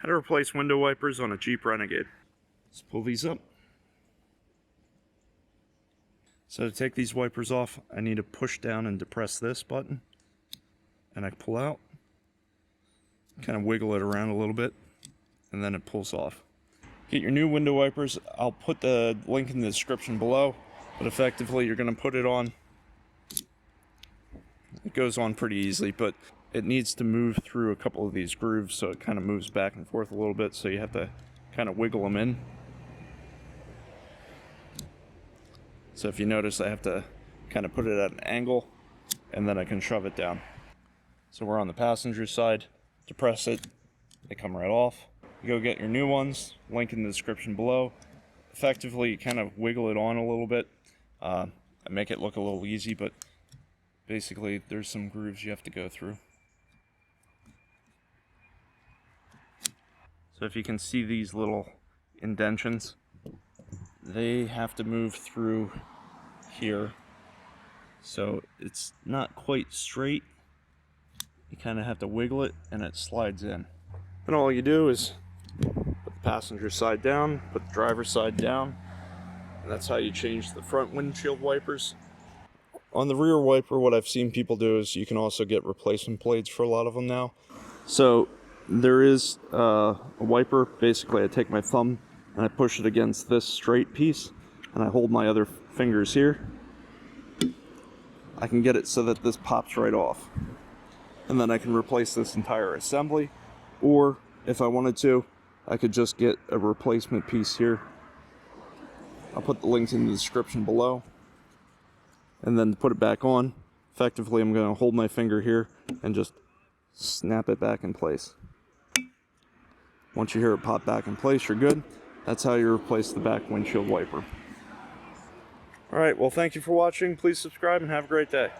How to replace window wipers on a Jeep Renegade. Let's pull these up. So to take these wipers off, I need to push down and depress this button. And I pull out. Kind of wiggle it around a little bit. And then it pulls off. Get your new window wipers. I'll put the link in the description below. But effectively, you're going to put it on. It goes on pretty easily, but it needs to move through a couple of these grooves, so it kind of moves back and forth a little bit, so you have to kind of wiggle them in. So if you notice, I have to kind of put it at an angle, and then I can shove it down. So we're on the passenger side. Depress it, they come right off. You go get your new ones, link in the description below. Effectively, you kind of wiggle it on a little bit. I make it look a little easy, but basically there's some grooves you have to go through. So if you can see these little indentions, they have to move through here. So it's not quite straight. You kind of have to wiggle it and it slides in. Then all you do is put the passenger side down, put the driver's side down, and that's how you change the front windshield wipers. On the rear wiper, what I've seen people do is you can also get replacement blades for a lot of them now. So there is a wiper. Basically, I take my thumb and I push it against this straight piece, and I hold my other fingers here. I can get it so that this pops right off. And then I can replace this entire assembly, or if I wanted to, I could just get a replacement piece here. I'll put the links in the description below. And then to put it back on, effectively I'm going to hold my finger here and just snap it back in place. Once you hear it pop back in place, you're good. That's how you replace the back windshield wiper. Alright, well, thank you for watching. Please subscribe and have a great day.